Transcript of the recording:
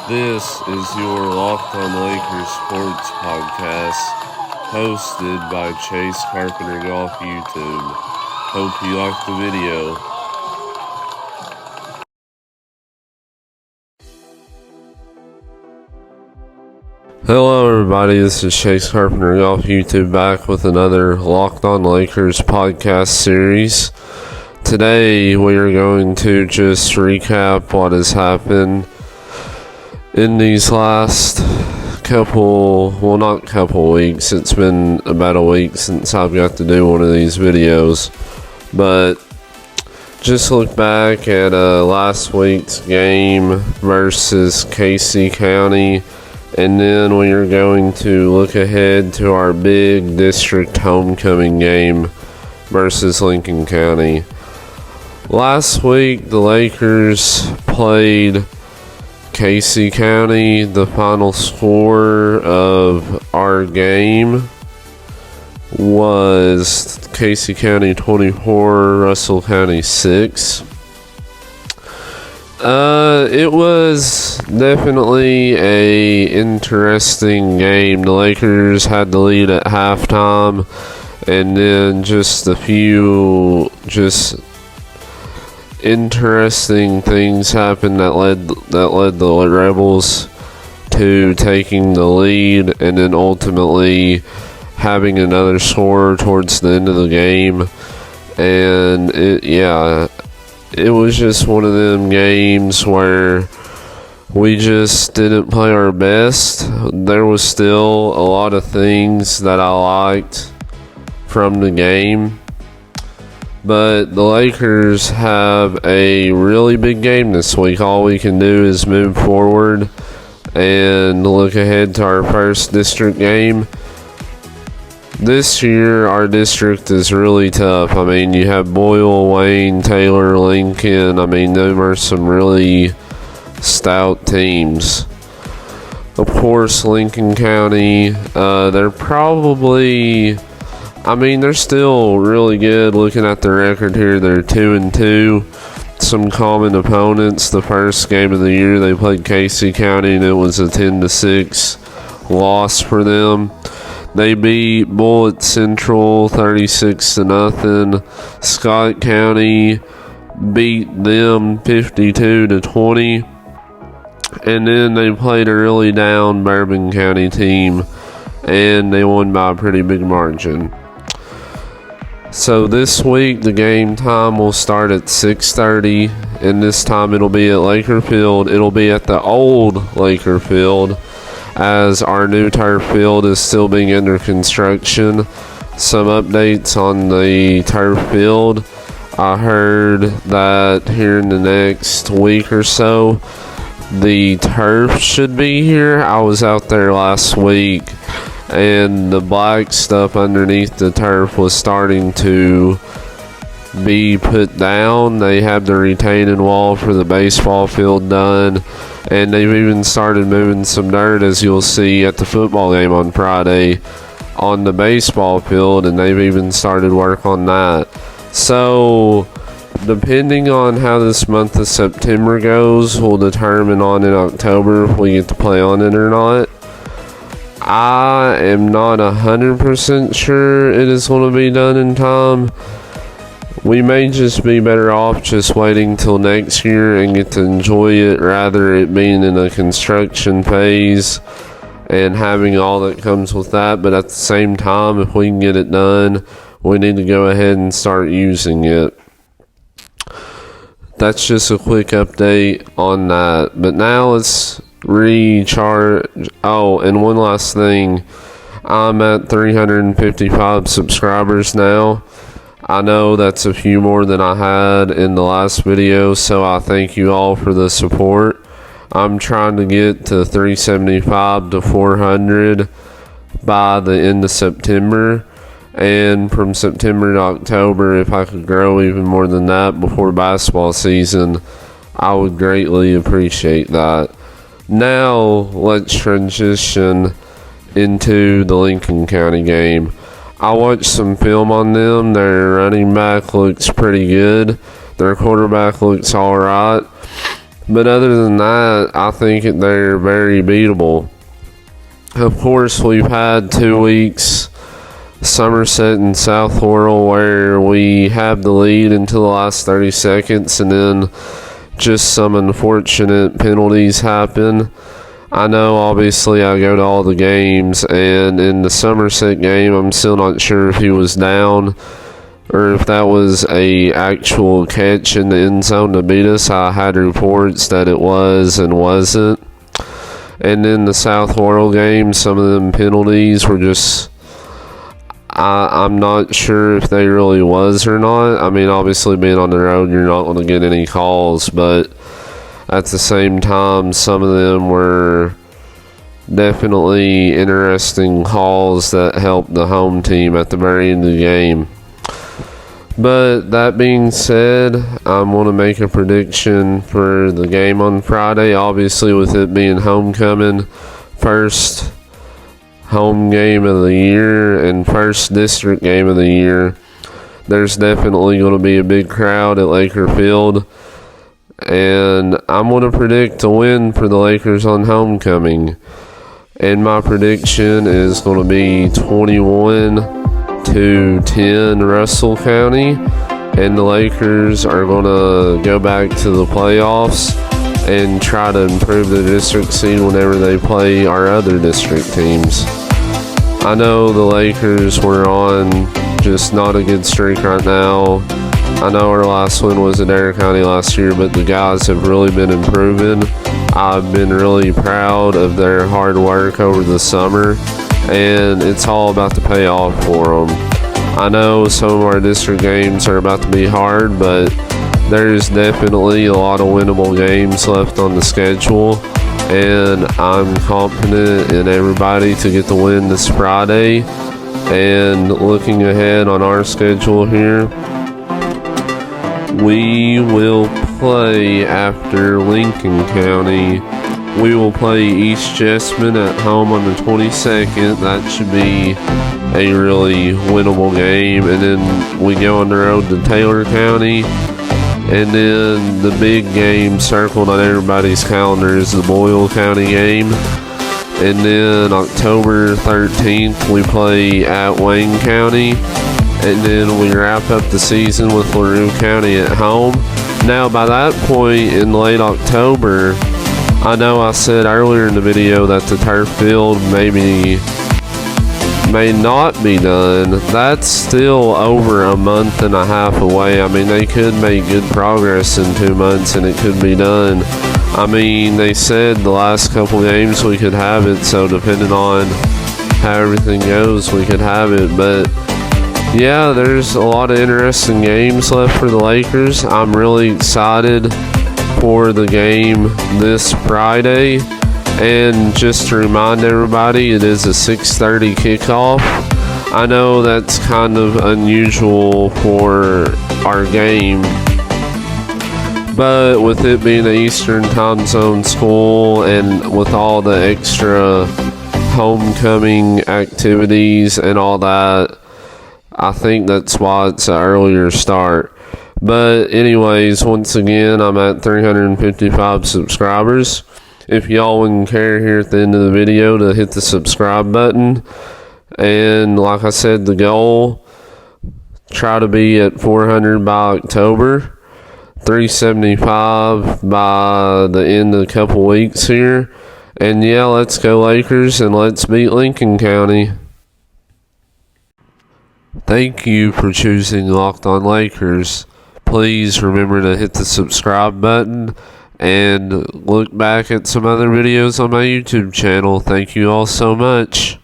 This is your Locked on Lakers Sports Podcast, hosted by Chase Carpenter Golf YouTube. Hope you like the video. Hello everybody, this is Chase Carpenter Golf YouTube back with another Locked on Lakers podcast series. Today we are going to just recap what has happened in these last couple weeks. It's been about a week since I've got to do one of these videos, but just look back at last week's game versus Casey County, and then we are going to look ahead to our big district homecoming game versus Lincoln County. Last week the Lakers played Casey County. The final score of our game was Casey County 24, Russell County 6. It was definitely a interesting game. The Lakers had the lead at halftime, and then just a few interesting things happened that led the Rebels to taking the lead, and then ultimately having another score towards the end of the game. And it was just one of them games where we just didn't play our best. There was still a lot of things that I liked from the game, but the Lakers have a really big game this week. All we can do is move forward and look ahead to our first district game. This year, our district is really tough. I mean, you have Boyle, Wayne, Taylor, Lincoln. I mean, them are some really stout teams. Of course, Lincoln County, they're still really good. Looking at the record here, they're 2-2. Some common opponents. The first game of the year, they played Casey County, and it was a 10-6 loss for them. They beat Bullitt Central 36-0. Scott County beat them 52-20. And then they played a really down Bourbon County team, and they won by a pretty big margin. So this week, the game time will start at 6:30, and this time it'll be at Laker Field. It'll be at the old Laker Field, as our new turf field is still being under construction. Some updates on the turf field. I heard that here in the next week or so, the turf should be here. I was out there last week, and the black stuff underneath the turf was starting to be put down. They have the retaining wall for the baseball field done, and they've even started moving some dirt, as you'll see at the football game on Friday, on the baseball field, and they've even started work on that. So depending on how this month of September goes will determine on in October if we get to play on it or not. I am not 100% sure it is going to be done in time. We may just be better off just waiting till next year and get to enjoy it, rather it being in a construction phase and having all that comes with that. But at the same time, if we can get it done, we need to go ahead and start using it. That's just a quick update on that. But now let's recharge. Oh, and one last thing. I'm at 355 subscribers now. I know that's a few more than I had in the last video, so I thank you all for the support. I'm trying to get to 375 to 400 by the end of September, and from September to October, if I could grow even more than that before basketball season, I would greatly appreciate that. Now, let's transition into the Lincoln County game. I watched some film on them. Their running back looks pretty good. Their quarterback looks alright. But other than that, I think they're very beatable. Of course, we've had 2 weeks, Somerset and South Laurel, where we have the lead until the last 30 seconds, and then just some unfortunate penalties happen. I know, obviously, I go to all the games, and in the Somerset game, I'm still not sure if he was down or if that was a actual catch in the end zone to beat us. I had reports that it was and wasn't. And in the South Laurel game, some of them penalties were just, I'm not sure if they really was or not. I mean, obviously, being on the road, you're not going to get any calls, but at the same time, some of them were definitely interesting calls that helped the home team at the very end of the game. But that being said, I'm going to make a prediction for the game on Friday. Obviously, with it being homecoming, first home game of the year and first district game of the year, there's definitely going to be a big crowd at Laker Field. And I'm going to predict a win for the Lakers on homecoming. And my prediction is going to be 21-10 Russell County, and the Lakers are going to go back to the playoffs and try to improve the district seed whenever they play our other district teams. I know the Lakers were on just not a good streak right now. I know our last win was at Adair County last year, but the guys have really been improving. I've been really proud of their hard work over the summer, and it's all about the payoff for them. I know some of our district games are about to be hard, but there's definitely a lot of winnable games left on the schedule, and I'm confident in everybody to get the win this Friday. And looking ahead on our schedule here, we will play after Lincoln County. We will play East Jessamine at home on the 22nd. That should be a really winnable game. And then we go on the road to Taylor County. And then the big game circled on everybody's calendar is the Boyle County game. And then October 13th, we play at Wayne County. And then we wrap up the season with LaRue County at home. Now, by that point in late October, I know I said earlier in the video that the turf field may not be done. That's still over a month and a half away. I mean, they could make good progress in 2 months and it could be done. I mean, they said the last couple games we could have it, so depending on how everything goes, we could have it. But yeah, there's a lot of interesting games left for the Lakers. I'm really excited for the game this Friday. And just to remind everybody, it is a 6:30 kickoff. I know that's kind of unusual for our game, but with it being an Eastern time zone school and with all the extra homecoming activities and all that, I think that's why it's an earlier start. But anyways, once again, I'm at 355 subscribers. If y'all wouldn't care here at the end of the video to hit the subscribe button. And like I said, the goal, try to be at 400 by October, 375 by the end of a couple weeks here. And yeah, let's go Lakers and let's beat Lincoln County. Thank you for choosing Locked On Lakers. Please remember to hit the subscribe button and look back at some other videos on my YouTube channel. Thank you all so much.